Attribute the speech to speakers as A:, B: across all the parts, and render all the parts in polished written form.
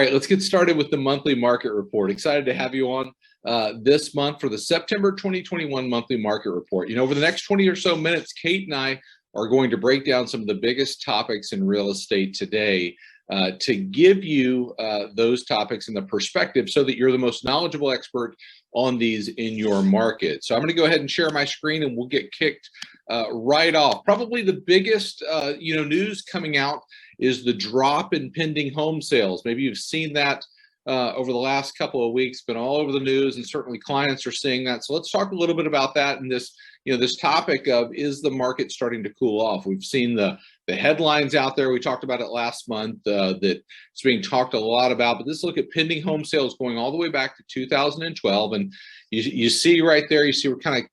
A: right, let's get started with the monthly market report. Excited to have you on this month for the September 2021 monthly market report. Over the next 20 or so minutes, Kate and I are going to break down some of the biggest topics in real estate today to give you those topics in the perspective so that you're the most knowledgeable expert on these in your market. So I'm going to go ahead and share my screen and we'll get kicked right off. Probably the biggest news coming out is the drop in pending home sales. Maybe you've seen that over the last couple of weeks, been all over the news, and certainly clients are seeing that. So let's talk a little bit about that and this topic of, is the market starting to cool off? We've seen the headlines out there. We talked about it last month that it's being talked a lot about, but let's look at pending home sales going all the way back to 2012. And you see right there, you see we're kind of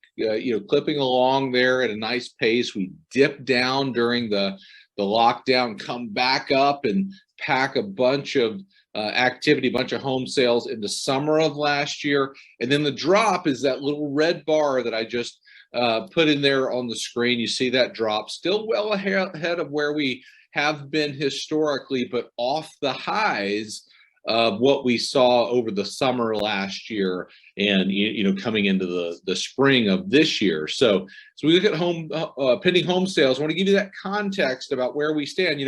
A: clipping along there at a nice pace. We dipped down during the lockdown, come back up and pack a bunch of activity, a bunch of home sales in the summer of last year. And then the drop is that little red bar that I just put in there on the screen. You see that drop, still well ahead of where we have been historically, but off the highs of what we saw over the summer last year and coming into the spring of this year. So we look at pending home sales. I want to give you that context about where we stand.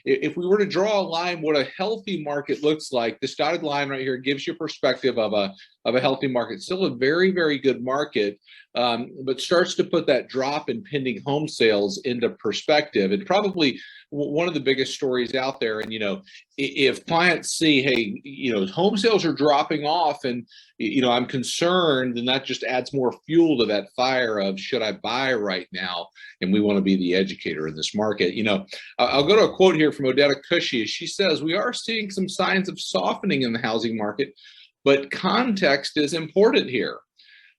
A: If we were to draw a line, what a healthy market looks like, this dotted line right here gives you a perspective of a healthy market. Still a very, very good market, but starts to put that drop in pending home sales into perspective. And probably one of the biggest stories out there. And if clients see, hey, home sales are dropping off, and I'm concerned, then that just adds more fuel to that fire of, should I buy right now? And we want to be the educator in this market. I'll go to a quote here from Odetta Cushy. She says, "We are seeing some signs of softening in the housing market, but context is important here.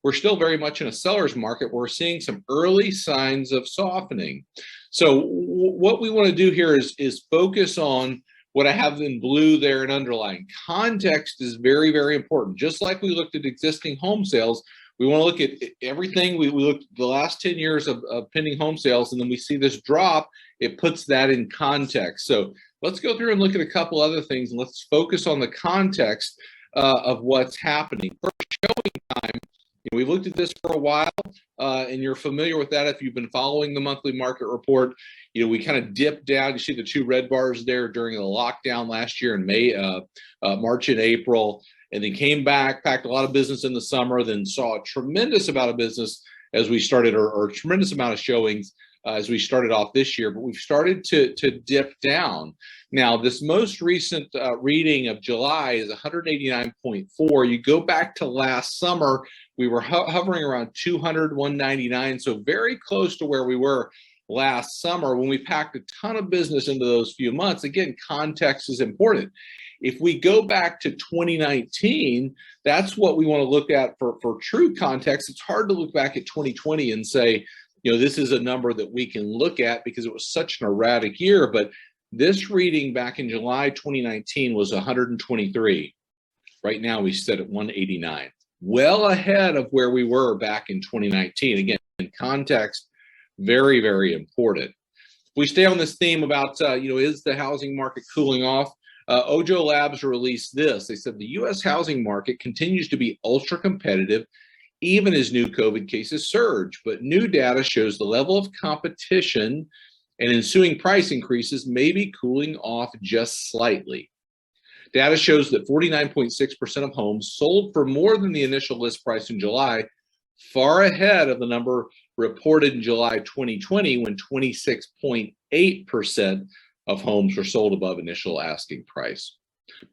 A: We're still very much in a seller's market. We're seeing some early signs of softening." So what we want to do here is focus on what I have in blue there and underlying. Context is very, very important. Just like we looked at existing home sales, we want to look at everything. We looked at the last 10 years of pending home sales, and then we see this drop. It puts that in context. So let's go through and look at a couple other things, and let's focus on the context of what's happening. First, showing time. We've looked at this for a while, and you're familiar with that if you've been following the monthly market report. We kind of dipped down. You see the two red bars there during the lockdown last year in March and April, and then came back, packed a lot of business in the summer, then saw a tremendous amount of business as we started, or a tremendous amount of showings as we started off this year, but we've started to dip down. Now, this most recent reading of July is 189.4. You go back to last summer, we were hovering around 200, 199, so very close to where we were last summer when we packed a ton of business into those few months. Again, context is important. If we go back to 2019, that's what we want to look at for true context. It's hard to look back at 2020 and say, this is a number that we can look at because it was such an erratic year. But this reading back in July 2019 was 123. Right now, we sit at 189. Well ahead of where we were back in 2019. Again, in context, very, very important. If we stay on this theme about, is the housing market cooling off? Ojo Labs released this. They said the U.S. housing market continues to be ultra competitive, even as new COVID cases surge. But new data shows the level of competition and ensuing price increases may be cooling off just slightly. Data shows that 49.6% of homes sold for more than the initial list price in July, far ahead of the number reported in July 2020, when 26.8% of homes were sold above initial asking price,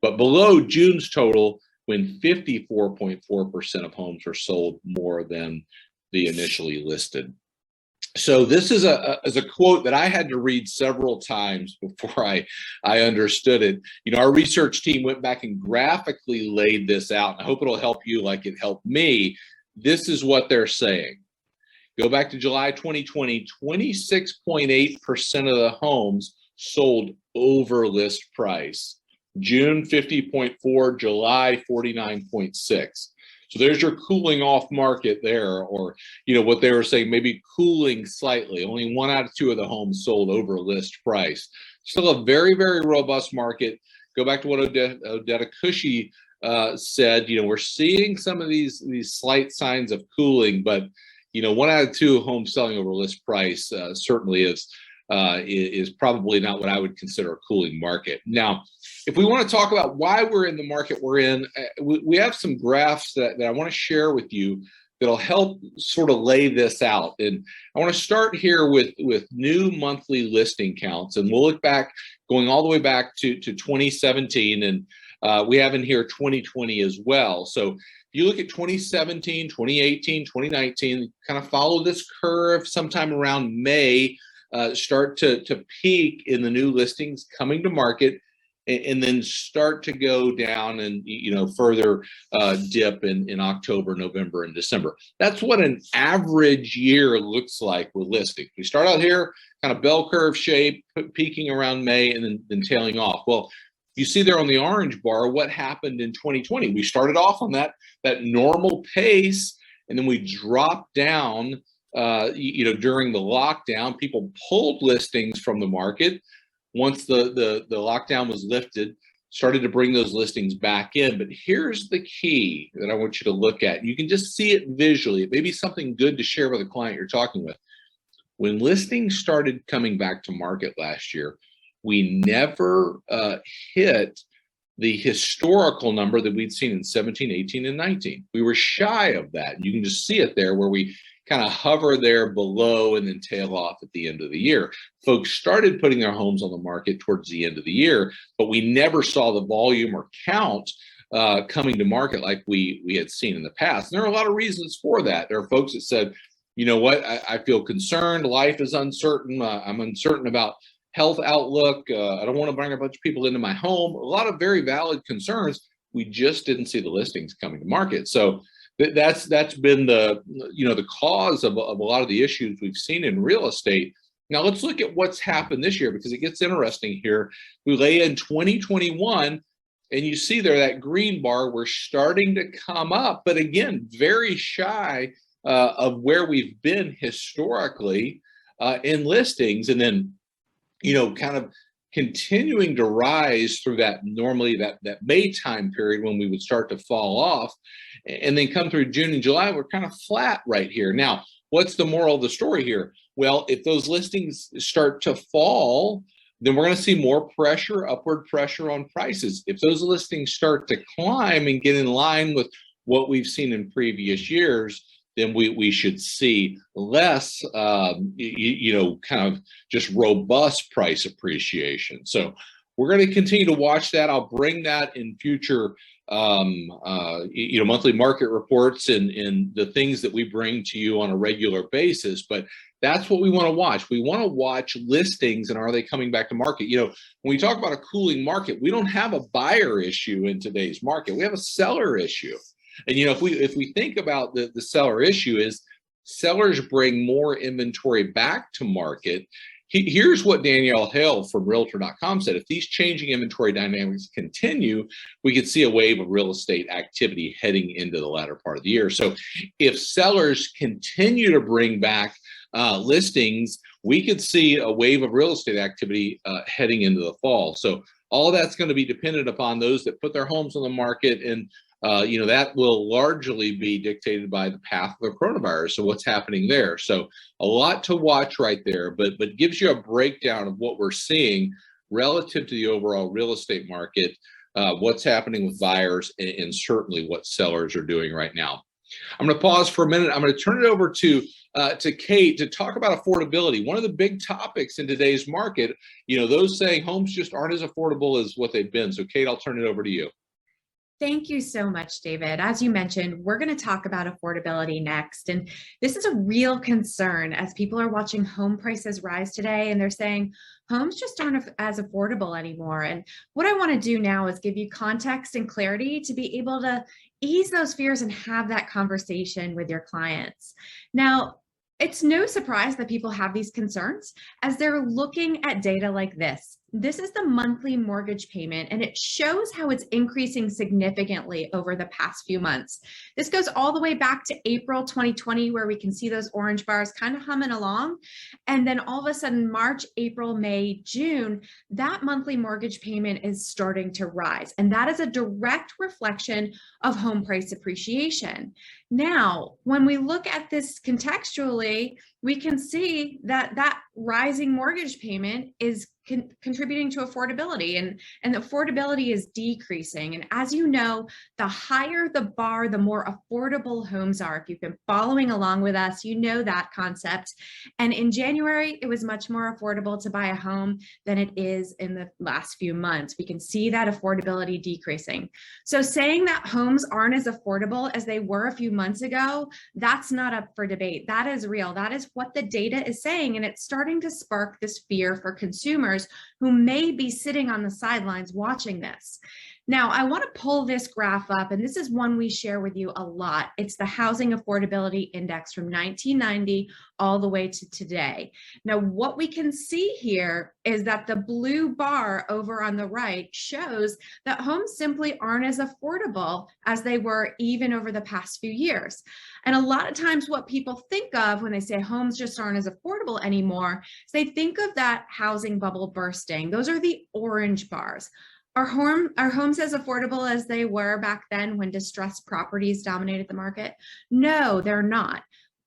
A: but below June's total, when 54.4% of homes were sold more than the initially listed. So this is a quote that I had to read several times before I understood it. Our research team went back and graphically laid this out. I hope it'll help you like it helped me. This is what they're saying. Go back to July 2020, 26.8% of the homes sold over list price. June 50.4, July 49.6. So there's your cooling off market there, or what they were saying, maybe cooling slightly. Only 1 out of 2 of the homes sold over list price. Still a very, very robust market. go back to what Odetta Cushy said. We're seeing some of these slight signs of cooling, but 1 out of 2 homes selling over list price certainly is probably not what I would consider a cooling market. Now, if we want to talk about why we're in the market we're in, we have some graphs that I want to share with you that'll help sort of lay this out. And I want to start here with new monthly listing counts, and we'll look back, going all the way back to 2017, and we have in here 2020 as well. So if you look at 2017, 2018, 2019, kind of follow this curve sometime around May, start to peak in the new listings coming to market, and then start to go down and further dip in October, November, and December. That's what an average year looks like with listings. We start out here, kind of bell curve shape, peaking around May, and then tailing off. Well, you see there on the orange bar what happened in 2020. We started off on that normal pace, and then we dropped down. During the lockdown, people pulled listings from the market. Once the lockdown was lifted, started to bring those listings back in. But here's the key that I want you to look at. You can just see it visually. It may be something good to share with a client you're talking with. When listings started coming back to market last year, we never hit the historical number that we'd seen in 17, 18, and 19. We were shy of that. You can just see it there where we kind of hover there below and then tail off at the end of the year. Folks started putting their homes on the market towards the end of the year, but we never saw the volume or count coming to market like we had seen in the past. And there are a lot of reasons for that. There are folks that said, you know what, I feel concerned, life is uncertain, I'm uncertain about health outlook, I don't want to bring a bunch of people into my home. A lot of very valid concerns. We just didn't see the listings coming to market. So that's been the cause of a lot of the issues we've seen in real estate. Now let's look at what's happened this year, because it gets interesting here. We lay in 2021, and you see there that green bar, we're starting to come up, but again, very shy of where we've been historically in listings, and then kind of continuing to rise through that May time period when we would start to fall off, and then come through June and July, we're kind of flat right here. Now, what's the moral of the story here? Well, if those listings start to fall, then we're going to see more pressure, upward pressure on prices. If those listings start to climb and get in line with what we've seen in previous years, then we should see less, kind of just robust price appreciation. So we're going to continue to watch that. I'll bring that in future, monthly market reports and the things that we bring to you on a regular basis. But that's what we want to watch. We want to watch listings and are they coming back to market? When we talk about a cooling market, we don't have a buyer issue in today's market. We have a seller issue. And if we think about the seller issue, is sellers bring more inventory back to market. Here's what Danielle Hale from Realtor.com said: if these changing inventory dynamics continue, we could see a wave of real estate activity heading into the latter part of the year. So if sellers continue to bring back listings, we could see a wave of real estate activity heading into the fall. So all of that's going to be dependent upon those that put their homes on the market, and that will largely be dictated by the path of the coronavirus. So what's happening there? So a lot to watch right there, but gives you a breakdown of what we're seeing relative to the overall real estate market, what's happening with buyers, and certainly what sellers are doing right now. I'm going to pause for a minute. I'm going to turn it over to Kate to talk about affordability. One of the big topics in today's market, those saying homes just aren't as affordable as what they've been. So Kate, I'll turn it over to you.
B: Thank you so much, David. As you mentioned, we're going to talk about affordability next. And this is a real concern as people are watching home prices rise today, and they're saying homes just aren't as affordable anymore. And what I want to do now is give you context and clarity to be able to ease those fears and have that conversation with your clients. Now, it's no surprise that people have these concerns as they're looking at data like this. This is the monthly mortgage payment, and it shows how it's increasing significantly over the past few months. This goes all the way back to April 2020, where we can see those orange bars kind of humming along. And then all of a sudden, March, April, May, June, that monthly mortgage payment is starting to rise. And that is a direct reflection of home price appreciation. Now, when we look at this contextually, we can see that that rising mortgage payment is contributing to affordability, and affordability is decreasing. And as you know, the higher the bar, the more affordable homes are. If you've been following along with us, you know that concept. And in January, it was much more affordable to buy a home than it is in the last few months. We can see that affordability decreasing. So saying that homes aren't as affordable as they were a few months ago, that's not up for debate. That is real. That is what the data is saying. And it's starting to spark this fear for consumers who may be sitting on the sidelines watching this. Now, I want to pull this graph up, and this is one we share with you a lot. It's the Housing Affordability Index from 1990 all the way to today. Now, what we can see here is that the blue bar over on the right shows that homes simply aren't as affordable as they were even over the past few years. And a lot of times what people think of when they say homes just aren't as affordable anymore is they think of that housing bubble bursting. Those are the orange bars. Are homes as affordable as they were back then when distressed properties dominated the market? No, they're not.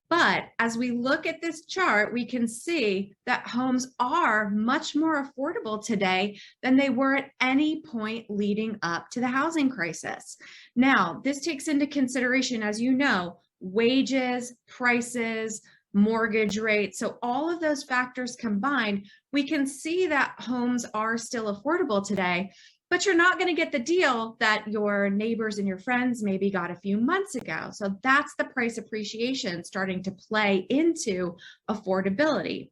B: But as we look at this chart, we can see that homes are much more affordable today than they were at any point leading up to the housing crisis. Now, this takes into consideration, as you know, wages, prices, mortgage rates. So all of those factors combined, we can see that homes are still affordable today. But you're not going to get the deal that your neighbors and your friends maybe got a few months ago. So that's the price appreciation starting to play into affordability.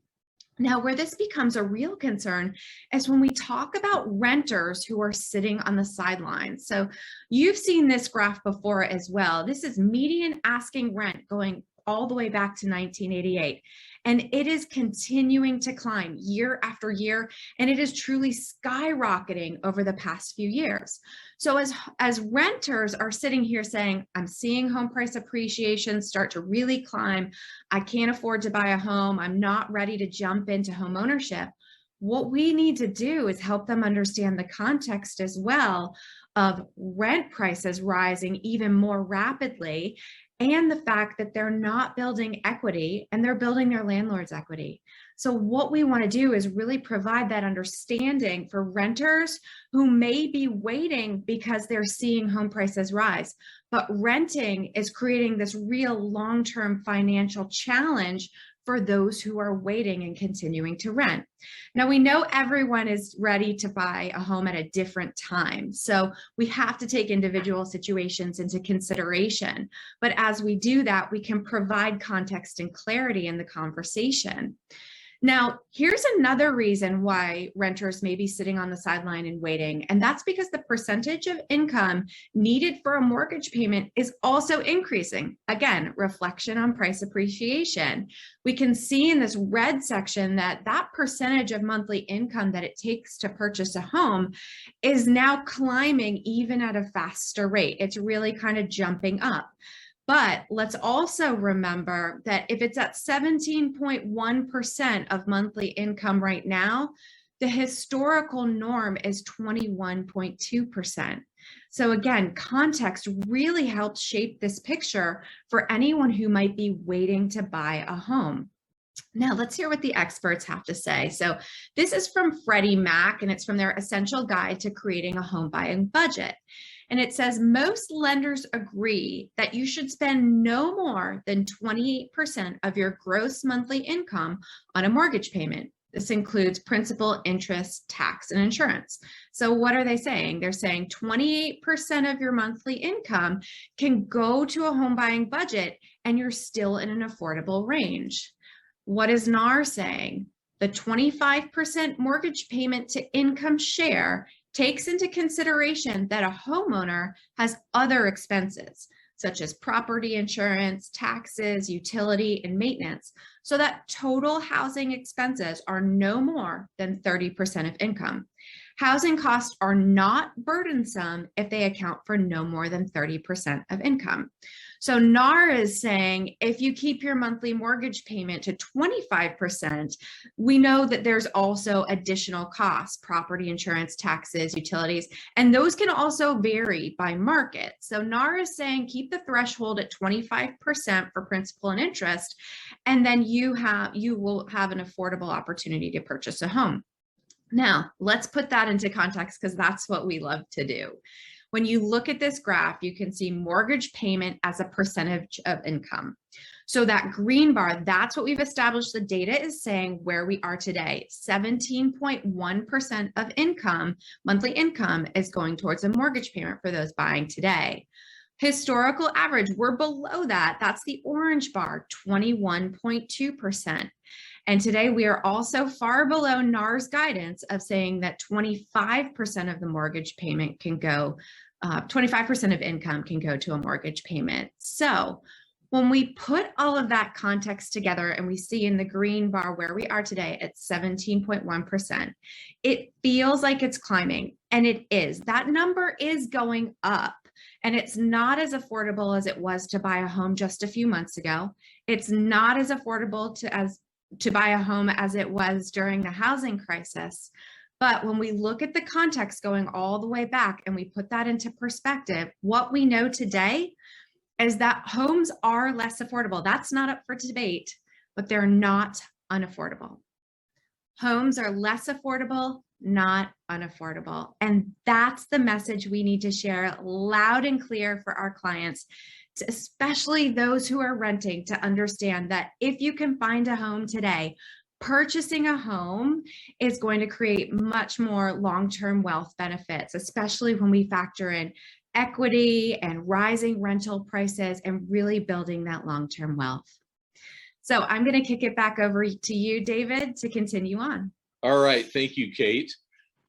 B: Now, where this becomes a real concern is when we talk about renters who are sitting on the sidelines. So you've seen this graph before as well. This is median asking rent going all the way back to 1988. And it is continuing to climb year after year, and it is truly skyrocketing over the past few years. So as renters are sitting here saying, I'm seeing home price appreciation start to really climb, I can't afford to buy a home, I'm not ready to jump into home ownership, what we need to do is help them understand the context as well of rent prices rising even more rapidly, and the fact that they're not building equity and they're building their landlord's equity. So what we want to do is really provide that understanding for renters who may be waiting because they're seeing home prices rise, but renting is creating this real long-term financial challenge for those who are waiting and continuing to rent. Now, we know everyone is ready to buy a home at a different time, so we have to take individual situations into consideration. But as we do that, we can provide context and clarity in the conversation. Now, here's another reason why renters may be sitting on the sideline and waiting, and that's because the percentage of income needed for a mortgage payment is also increasing. Again, reflection on price appreciation. We can see in this red section that that percentage of monthly income that it takes to purchase a home is now climbing even at a faster rate. It's really kind of jumping up. But let's also remember that if it's at 17.1% of monthly income right now, the historical norm is 21.2%. So again, context really helps shape this picture for anyone who might be waiting to buy a home. Now let's hear what the experts have to say. So this is from Freddie Mac, and it's from their Essential Guide to Creating a Home Buying Budget. And it says most lenders agree that you should spend no more than 28% of your gross monthly income on a mortgage payment. This includes principal, interest, tax, and insurance. So what are they saying? They're saying 28% of your monthly income can go to a home buying budget and you're still in an affordable range. What is NAR saying? The 25% mortgage payment to income share takes into consideration that a homeowner has other expenses. such as property insurance, taxes, utility, and maintenance, so that total housing expenses are no more than 30% of income. Housing costs are not burdensome if they account for no more than 30% of income. So NAR is saying if you keep your monthly mortgage payment to 25%, we know that there's also additional costs, property insurance, taxes, utilities, and those can also vary by market. So NAR is saying keep the threshold at 25% for principal and interest, and then you will have an affordable opportunity to purchase a home. Now, let's put that into context because that's what we love to do. When you look at this graph, you can see mortgage payment as a percentage of income. So that green bar, that's what we've established. The data is saying where we are today. 17.1% of income, monthly income, is going towards a mortgage payment for those buying today. Historical average, we're below that. That's the orange bar, 21.2%. And today we are also far below NAR's guidance of saying that 25% of the mortgage payment can go, 25% of income can go to a mortgage payment. So when we put all of that context together and we see in the green bar where we are today at 17.1%, it feels like it's climbing, and it is. That number is going up, and it's not as affordable as it was to buy a home just a few months ago. It's not as affordable to buy a home as it was during the housing crisis. But when we look at the context going all the way back and we put that into perspective, what we know today is that homes are less affordable. That's not up for debate, but they're not unaffordable. Homes are less affordable, not unaffordable. And that's the message we need to share loud and clear for our clients, especially those who are renting, to understand that if you can find a home today, purchasing a home is going to create much more long-term wealth benefits, especially when we factor in equity and rising rental prices and really building that long-term wealth. So I'm going to kick it back over to you, David, to continue on.
A: All right. Thank you, Kate.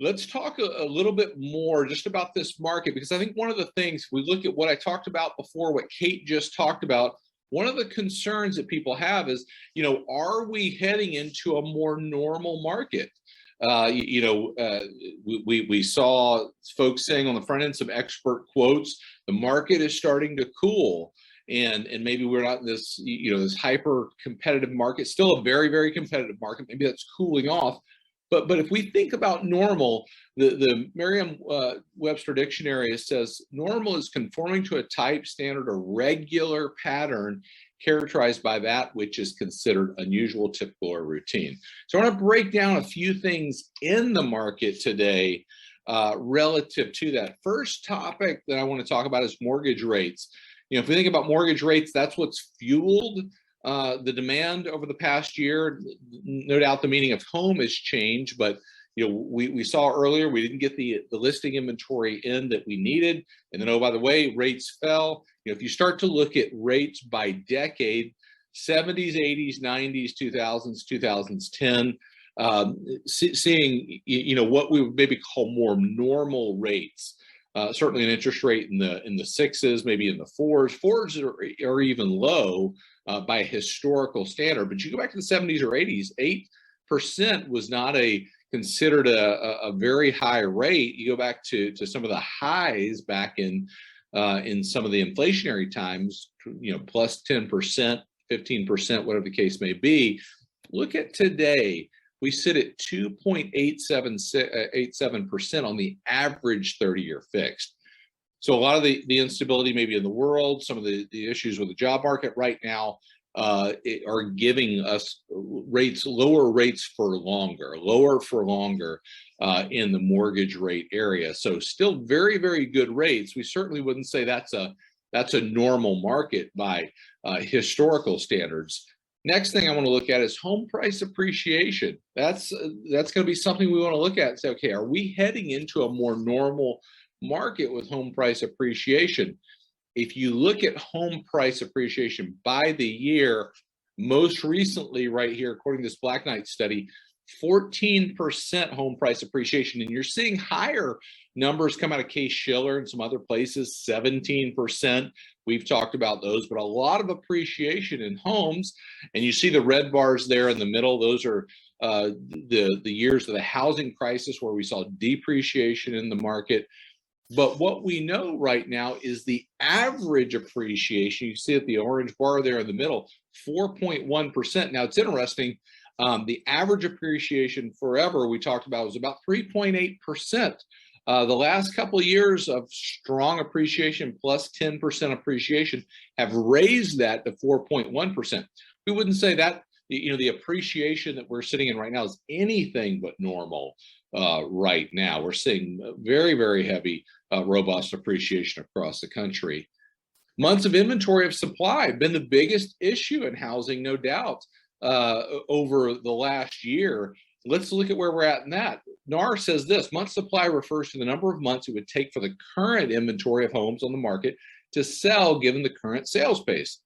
A: Let's talk a little bit more just about this market, because I think one of the things, we look at what I talked about before, what Kate just talked about, one of the concerns that people have is, are we heading into a more normal market? We saw folks saying on the front end some expert quotes, the market is starting to cool. And maybe we're not in this, this hyper competitive market, still a very, very competitive market. Maybe that's cooling off. But if we think about normal, the Merriam-Webster dictionary says normal is conforming to a type, standard, or regular pattern characterized by that which is considered unusual, typical, or routine. So I want to break down a few things in the market today relative to that. First topic that I want to talk about is mortgage rates. If we think about mortgage rates, that's what's fueled the demand over the past year. No doubt the meaning of home has changed, but we saw earlier we didn't get the listing inventory in that we needed. And then, oh, by the way, rates fell. If you start to look at rates by decade, 70s, 80s, 90s, 2000s, 2010, seeing what we would maybe call more normal rates. Certainly an interest rate in the sixes, maybe in the fours. Fours are even low by historical standard. But you go back to the 70s or 80s, 8% was not considered a very high rate. You go back to some of the highs back in some of the inflationary times, plus 10%, 15%, whatever the case may be. Look at today. We sit at 2.87% on the average 30-year fixed. So a lot of the instability maybe in the world, some of the issues with the job market right now are giving us lower rates for longer in the mortgage rate area. So still very, very good rates. We certainly wouldn't say that's a normal market by historical standards. Next thing I want to look at is home price appreciation. That's going to be something we want to look at and say, okay, are we heading into a more normal market with home price appreciation? If you look at home price appreciation by the year, most recently right here, according to this Black Knight study, 14% home price appreciation. And you're seeing higher numbers come out of Case-Shiller and some other places, 17%. We've talked about those, but a lot of appreciation in homes. And you see the red bars there in the middle. Those are the years of the housing crisis where we saw depreciation in the market. But what we know right now is the average appreciation. You see it, the orange bar there in the middle, 4.1%. Now, it's interesting. The average appreciation forever we talked about was about 3.8%. The last couple of years of strong appreciation plus 10% appreciation have raised that to 4.1%. We wouldn't say that, the appreciation that we're sitting in right now is anything but normal right now. We're seeing very, very heavy, robust appreciation across the country. Months of inventory of supply have been the biggest issue in housing, no doubt, over the last year. Let's look at where we're at in that. NAR says this: month supply refers to the number of months it would take for the current inventory of homes on the market to sell given the current sales pace.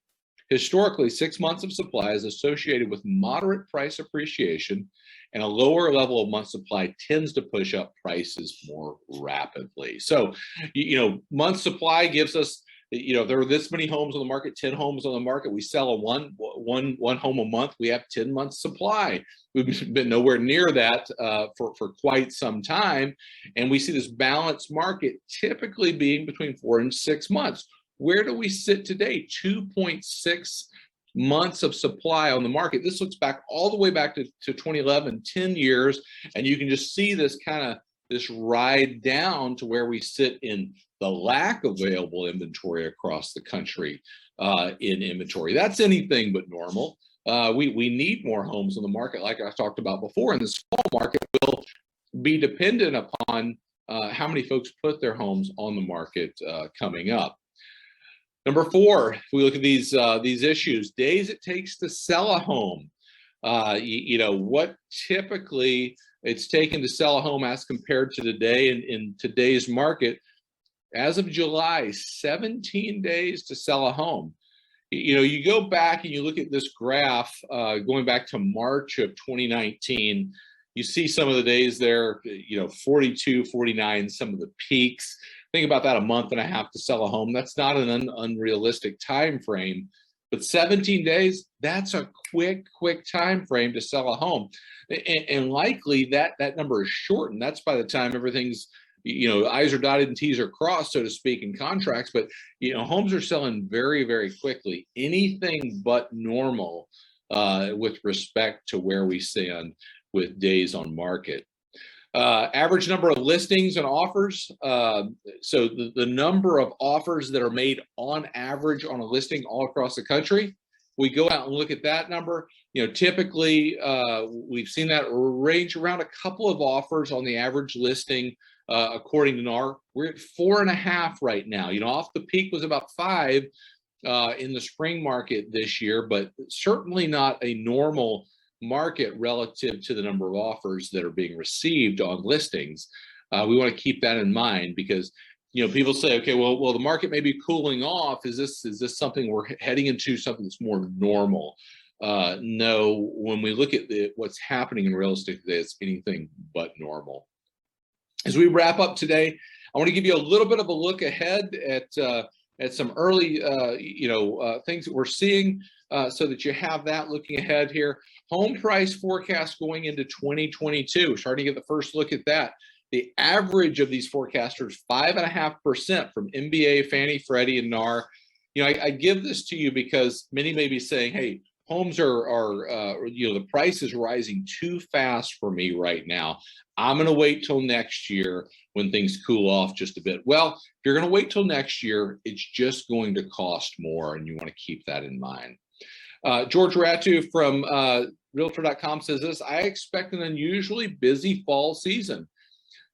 A: Historically, 6 months of supply is associated with moderate price appreciation, and a lower level of month supply tends to push up prices more rapidly. So, month supply gives us, there are this many homes on the market, 10 homes on the market. We sell one home a month. We have 10 months supply. We've been nowhere near that for quite some time. And we see this balanced market typically being between 4 and 6 months. Where do we sit today? 2.6 months of supply on the market. This looks back all the way back to 2011, 10 years. And you can just see this ride down to where we sit in the lack of available inventory across the country in inventory. That's anything but normal. We need more homes on the market, like I talked about before, and the small market will be dependent upon how many folks put their homes on the market coming up. Number 4, if we look at these issues, days it takes to sell a home. What typically it's taken to sell a home as compared to today in today's market. As of July, 17 days to sell a home. You go back and you look at this graph going back to March of 2019, you see some of the days there, 42, 49, some of the peaks. Think about that, a month and a half to sell a home. That's not an unrealistic time frame, but 17 days, that's a quick time frame to sell a home. And likely that number is shortened. That's by the time everything's, I's are dotted and T's are crossed, so to speak, in contracts. But, homes are selling very, very quickly. Anything but normal with respect to where we stand with days on market. Average number of listings and offers. So the number of offers that are made on average on a listing all across the country. We go out and look at that number. Typically we've seen that range around a couple of offers on the average listing. According to NAR, we're at 4.5 right now. Off the peak was about 5 in the spring market this year, but certainly not a normal market relative to the number of offers that are being received on listings. We want to keep that in mind because people say, okay, well the market may be cooling off. Is this something we're heading into, something that's more normal? No, when we look at what's happening in real estate today, it's anything but normal. As we wrap up today, I want to give you a little bit of a look ahead at some early things that we're seeing so that you have that looking ahead here. Home price forecast going into 2022. Starting to get the first look at that. The average of these forecasters, 5.5% from MBA, Fannie, Freddie, and NAR. I give this to you because many may be saying, hey, homes are the price is rising too fast for me right now. I'm going to wait till next year when things cool off just a bit. Well, if you're going to wait till next year, it's just going to cost more, and you want to keep that in mind. George Ratu from Realtor.com says this: I expect an unusually busy fall season.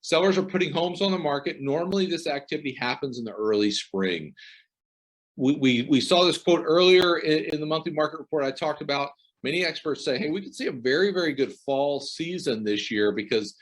A: Sellers are putting homes on the market. Normally, this activity happens in the early spring. We saw this quote earlier in the monthly market report I talked about. Many experts say, hey, we could see a very, very good fall season this year because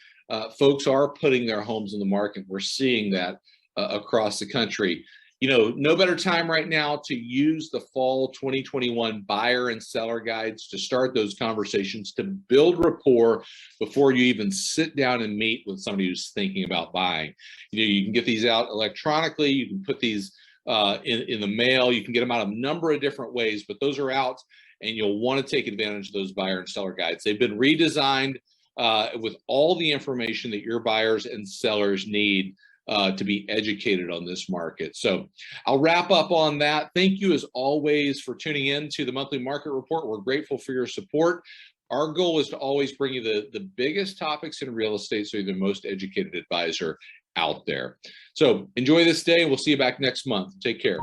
A: folks are putting their homes on the market. We're seeing that across the country. No better time right now to use the fall 2021 buyer and seller guides to start those conversations, to build rapport before you even sit down and meet with somebody who's thinking about buying. You can get these out electronically. You can put these in the mail. You can get them out a number of different ways, but those are out, and you'll want to take advantage of those buyer and seller guides. They've been redesigned with all the information that your buyers and sellers need to be educated on this market. So I'll wrap up on that. Thank you as always for tuning in to the monthly market report. We're grateful for your support. Our goal is to always bring you the biggest topics in real estate so you're the most educated advisor out there. So enjoy this day. We'll see you back next month. Take care.